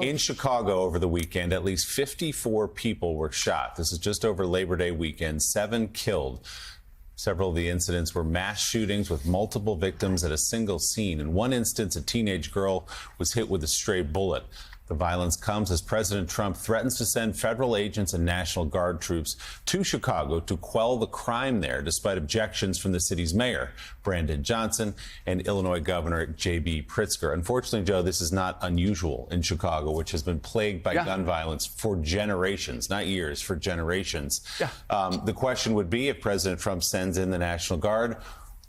In Chicago over the weekend, at least 54 people were shot. This is just over Labor Day weekend, 7 killed. Several of the incidents were mass shootings with multiple victims at a single scene. In one instance, a teenage girl was hit with a stray bullet. The violence comes as President Trump threatens to send federal agents and National Guard troops to Chicago to quell the crime there, despite objections from the city's mayor, Brandon Johnson, and Illinois Governor J.B. Pritzker. Unfortunately, Joe, this is not unusual in Chicago, which has been plagued by gun violence for generations, not years, for generations. The question would be, if President Trump sends in the National Guard,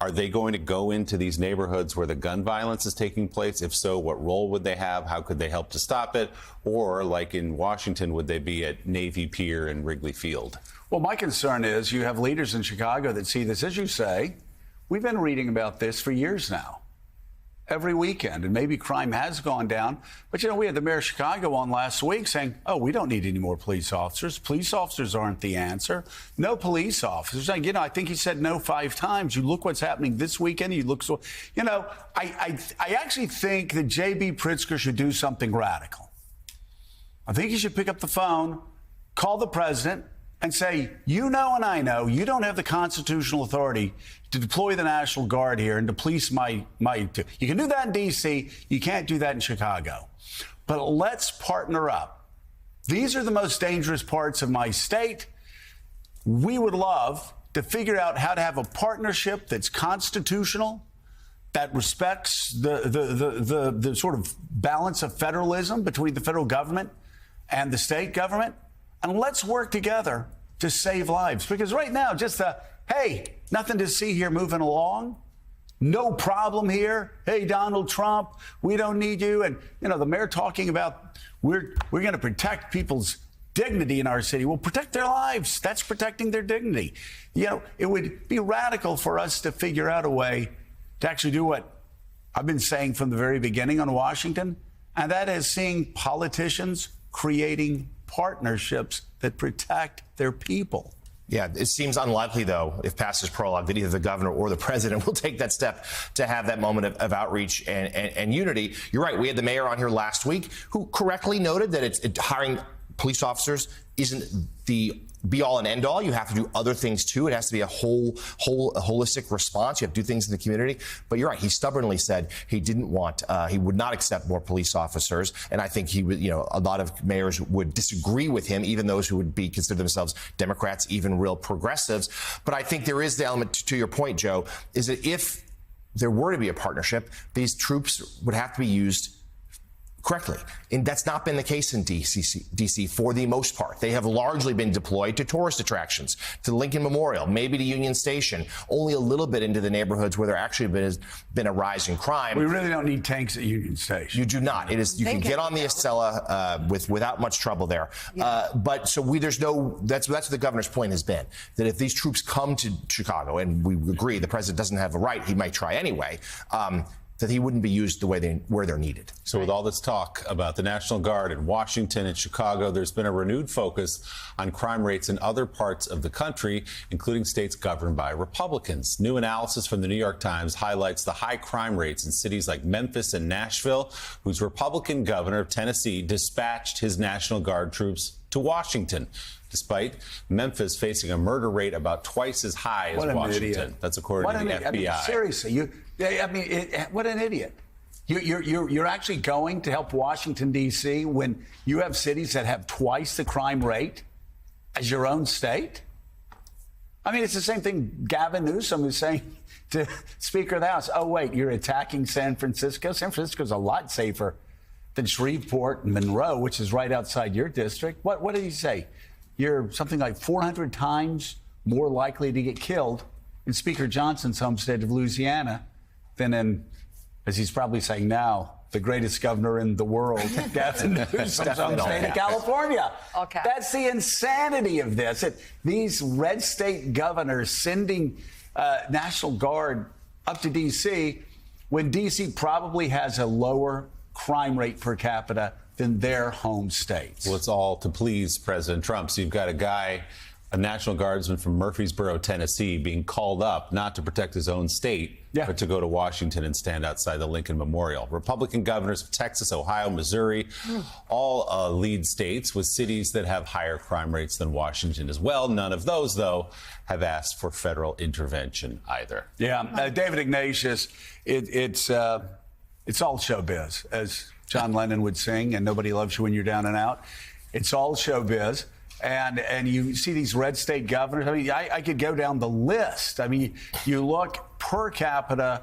are they going to go into these neighborhoods where the gun violence is taking place? If so, what role would they have? How could they help to stop it? Or, like in Washington, would they be at Navy Pier and Wrigley Field? Well, my concern is you have leaders in Chicago that see this. As you say, we've been reading about this for years now, every weekend, and maybe crime has gone down. But, we had the mayor of Chicago on last week saying, oh, we don't need any more police officers. Police officers aren't the answer. No police officers. I think he said no 5 times. You look what's happening this weekend. You look so, I actually think that J.B. Pritzker should do something radical. I think he should pick up the phone, call the president, and say, and I know you don't have the constitutional authority to deploy the National Guard here and to police my. You can do that in D.C. You can't do that in Chicago. But let's partner up. These are the most dangerous parts of my state. We would love to figure out how to have a partnership that's constitutional, that respects the sort of balance of federalism between the federal government and the state government. And let's work together to save lives. Because right now, just hey, nothing to see here moving along. No problem here. Hey, Donald Trump, we don't need you. And, the mayor talking about we're going to protect people's dignity in our city. Well, protect their lives. That's protecting their dignity. It would be radical for us to figure out a way to actually do what I've been saying from the very beginning on Washington, and that is seeing politicians creating partnerships that protect their people. Yeah, it seems unlikely, though, if past this prologue, that either the governor or the president will take that step to have that moment of outreach and unity. You're right. We had the mayor on here last week who correctly noted that hiring police officers isn't the be-all and end-all. You have to do other things, too. It has to be a holistic response. You have to do things in the community. But you're right. He stubbornly said he would not accept more police officers. And I think he would, a lot of mayors would disagree with him, even those who would consider themselves Democrats, even real progressives. But I think there is the element, to your point, Joe, is that if there were to be a partnership, these troops would have to be used correctly. And that's not been the case in D.C. for the most part. They have largely been deployed to tourist attractions, to Lincoln Memorial, maybe to Union Station, only a little bit into the neighborhoods where there actually has been a rise in crime. We really don't need tanks at Union Station. You do not. It is. You can get on the Acela without much trouble there. Yeah. But there's no. That's what the governor's point has been, that if these troops come to Chicago, and we agree the president doesn't have a right, he might try anyway. That he wouldn't be used the way where they're needed. So with all this talk about the National Guard in Washington and Chicago, there's been a renewed focus on crime rates in other parts of the country, including states governed by Republicans. New analysis from the New York Times highlights the high crime rates in cities like Memphis and Nashville, whose Republican governor of Tennessee dispatched his National Guard troops to Washington, despite Memphis facing a murder rate about twice as high as Washington. Idiot. That's according to the FBI. Seriously, what an idiot. You're actually going to help Washington, D.C. when you have cities that have twice the crime rate as your own state? It's the same thing Gavin Newsom is saying to Speaker of the House. Oh, wait, you're attacking San Francisco? San Francisco's a lot safer than Shreveport and Monroe, which is right outside your district. What did he say? You're something like 400 times more likely to get killed in Speaker Johnson's home state of Louisiana than in, as he's probably saying now, the greatest governor in the world, Gavin Newsom's home state of California. Okay. That's the insanity of this. These red state governors sending National Guard up to D.C. when D.C. probably has a lower crime rate per capita than their home states. Well, it's all to please President Trump. So you've got a guy A National Guardsman from Murfreesboro, Tennessee, being called up not to protect his own state, but to go to Washington and stand outside the Lincoln Memorial. Republican governors of Texas, Ohio, Missouri, all lead states with cities that have higher crime rates than Washington as well. None of those, though, have asked for federal intervention either. Yeah, David Ignatius, it's all showbiz, as John Lennon would sing, and nobody loves you when you're down and out. It's all showbiz. And you see these red state governors. I mean, I could go down the list. I mean, you look per capita,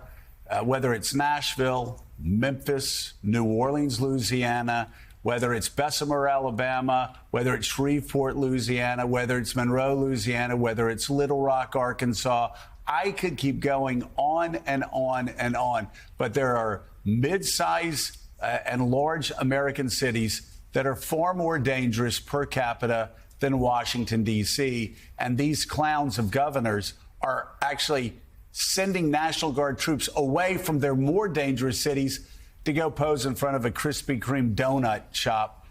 whether it's Nashville, Memphis, New Orleans, Louisiana, whether it's Bessemer, Alabama, whether it's Shreveport, Louisiana, whether it's Monroe, Louisiana, whether it's Little Rock, Arkansas. I could keep going on and on and on. But there are mid-size and large American cities that are far more dangerous per capita than Washington, D.C. And these clowns of governors are actually sending National Guard troops away from their more dangerous cities to go pose in front of a Krispy Kreme donut shop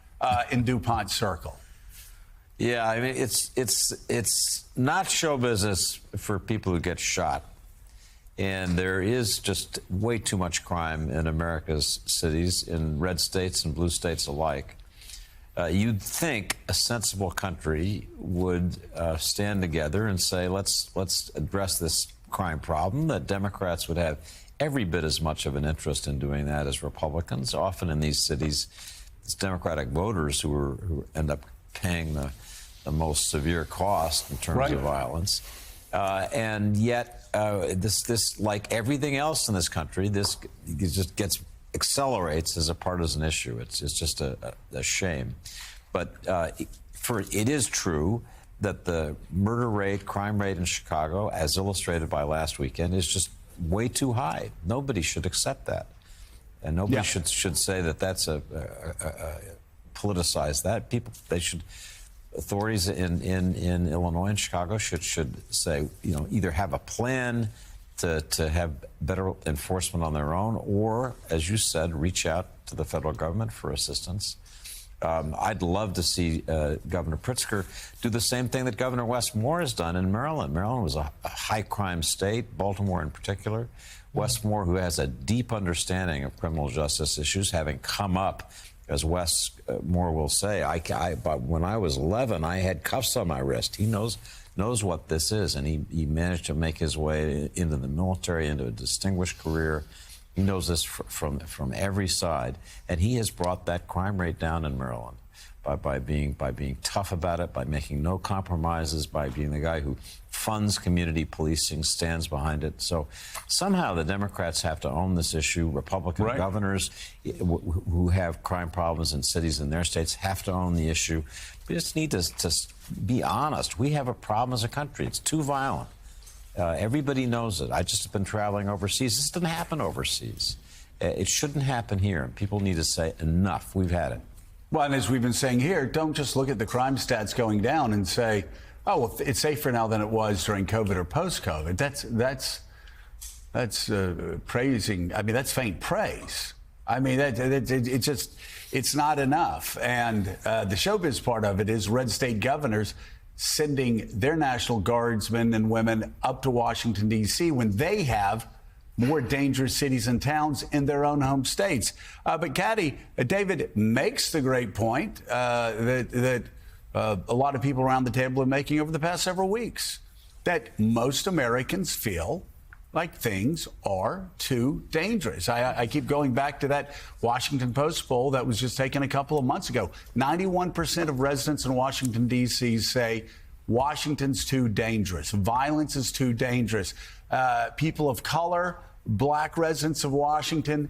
in DuPont Circle. Yeah, I mean, it's not show business for people who get shot. And there is just way too much crime in America's cities, in red states and blue states alike. You'd think a sensible country would stand together and say, let's address this crime problem, that Democrats would have every bit as much of an interest in doing that as Republicans. Often in these cities, it's Democratic voters who end up paying the most severe cost in terms of violence. And yet, this, like everything else in this country, this just accelerates as a partisan issue. It's just a shame. But it is true that the murder rate, crime rate in Chicago, as illustrated by last weekend, is just way too high. Nobody should accept that. And nobody should say that that's politicize that. Authorities in Illinois and Chicago should say, either have a plan to have better enforcement on their own, or, as you said, reach out to the federal government for assistance. I'd love to see Governor Pritzker do the same thing that Governor Wes Moore has done in Maryland. Maryland was a high crime state, Baltimore in particular. Wes Moore, who has a deep understanding of criminal justice issues, having come up, as Wes Moore will say, but when I was 11, I had cuffs on my wrist. He knows what this is, and he managed to make his way into the military, into a distinguished career. He knows this from every side, and he has brought that crime rate down in Maryland by being tough about it, by making no compromises, by being the guy who funds community policing, stands behind it. So somehow the Democrats have to own this issue. Republican governors who have crime problems in cities in their states have to own the issue. We just need to be honest. We have a problem as a country. It's too violent. Everybody knows it. I just have been traveling overseas. This doesn't happen overseas. It shouldn't happen here. People need to say, enough. We've had it. Well, and as we've been saying here, don't just look at the crime stats going down and say, oh, well, it's safer now than it was during COVID or post-COVID. That's praising. I mean, that's faint praise. I mean, it's not enough. And the showbiz part of it is red state governors sending their National Guardsmen and women up to Washington, D.C. when they have more dangerous cities and towns in their own home states. But, Katty, David makes the great point that a lot of people around the table are making over the past several weeks, that most Americans feel like things are too dangerous. I keep going back to that Washington Post poll that was just taken a couple of months ago. 91% of residents in Washington, D.C. say Washington's too dangerous. Violence is too dangerous. People of color, black residents of Washington,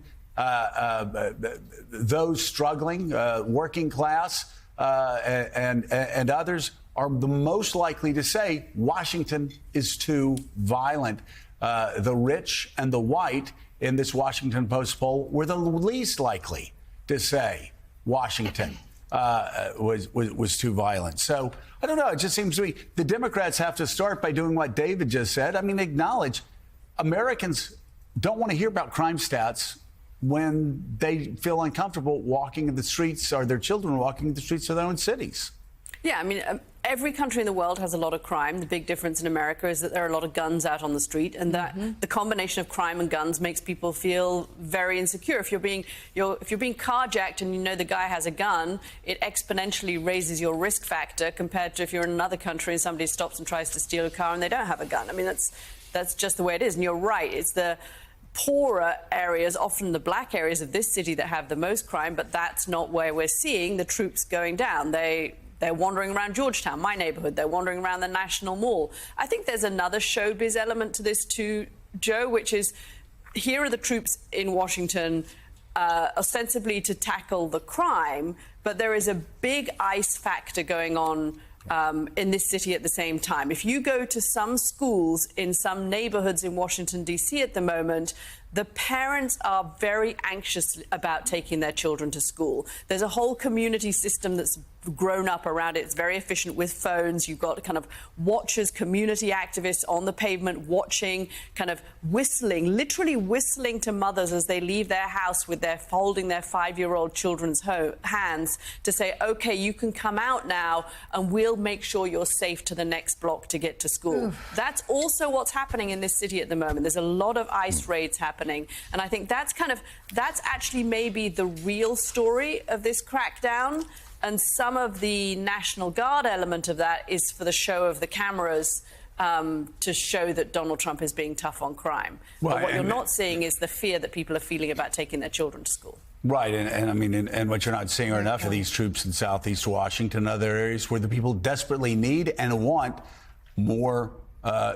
those struggling, working class, and others are the most likely to say Washington is too violent. The rich and the white in this Washington Post poll were the least likely to say Washington was too violent. So I don't know. It just seems to me the Democrats have to start by doing what David just said. I mean, acknowledge Americans don't want to hear about crime stats when they feel uncomfortable walking in the streets, or their children walking in the streets of their own cities. Yeah, I mean, every country in the world has a lot of crime. The big difference in America is that there are a lot of guns out on the street, and that the combination of crime and guns makes people feel very insecure. If you're being carjacked and you know the guy has a gun, it exponentially raises your risk factor compared to if you're in another country and somebody stops and tries to steal a car and they don't have a gun. I mean, that's just the way it is. And you're right, it's the poorer areas, often the black areas of this city, that have the most crime, but that's not where we're seeing the troops going down. They're wandering around Georgetown, my neighborhood. They're wandering around the National Mall. I think there's another showbiz element to this too, Joe, which is here are the troops in Washington ostensibly to tackle the crime, but there is a big ICE factor going on in this city at the same time. If you go to some schools in some neighborhoods in Washington, D.C. at the moment, the parents are very anxious about taking their children to school. There's a whole community system that's grown up around it. It's very efficient with phones. You've got kind of watchers, community activists on the pavement watching, kind of whistling, literally whistling to mothers as they leave their house with their holding their 5-year-old children's hands to say, okay, you can come out now and we'll make sure you're safe to the next block to get to school. That's also what's happening in this city at the moment. There's a lot of ICE raids happening. And I think that's actually maybe the real story of this crackdown. And some of the National Guard element of that is for the show of the cameras to show that Donald Trump is being tough on crime. Well, but what you're not seeing is the fear that people are feeling about taking their children to school. Right, and I mean, and what you're not seeing are enough of these troops in Southeast Washington and other areas where the people desperately need and want more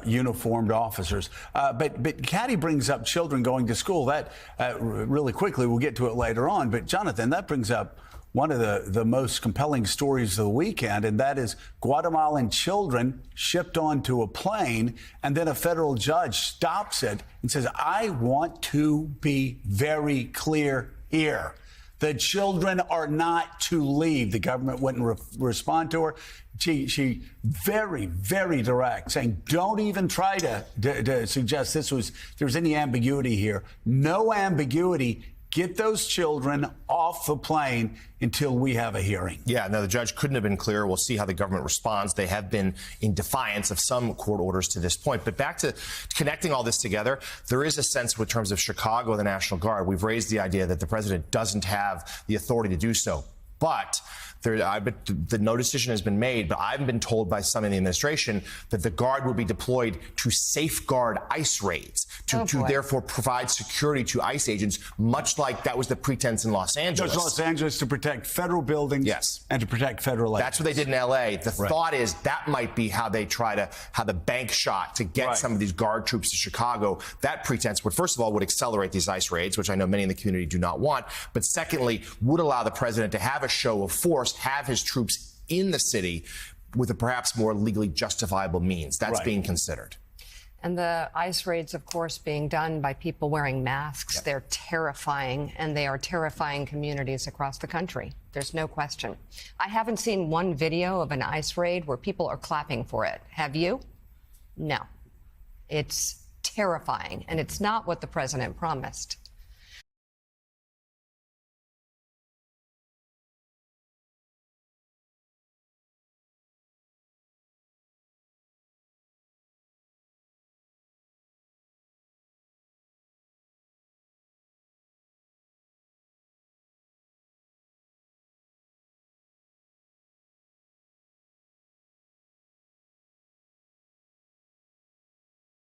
uniformed officers. But Katty brings up children going to school. That really quickly, we'll get to it later on. But Jonathan, that brings up one of the most compelling stories of the weekend, and that is Guatemalan children shipped onto a plane, and then a federal judge stops it and says, I want to be very clear here. The children are not to leave. The government wouldn't respond to her. She very, very direct, saying, don't even try to suggest there's any ambiguity here. No ambiguity. Get those children off the plane until we have a hearing. Yeah, no, the judge couldn't have been clearer. We'll see how the government responds. They have been in defiance of some court orders to this point. But back to connecting all this together, there is a sense in terms of Chicago and the National Guard. We've raised the idea that the president doesn't have the authority to do so. But no decision has been made, but I've been told by some in the administration that the Guard will be deployed to safeguard ICE raids, to therefore provide security to ICE agents, much like that was the pretense in Los Angeles. Los Angeles to protect federal buildings, and to protect federal agents. That's what they did in L.A. The thought is that might be how they how the bank shot to get some of these Guard troops to Chicago. That pretense first of all, would accelerate these ICE raids, which I know many in the community do not want, but secondly, would allow the president to have a show of force, have his troops in the city with a perhaps more legally justifiable means. That's being considered. And the ICE raids, of course, being done by people wearing masks. They're terrifying, and they are terrifying communities across the country. There's no question. I haven't seen one video of an ICE raid where people are clapping for it. Have you? No. It's terrifying, and it's not what the president promised.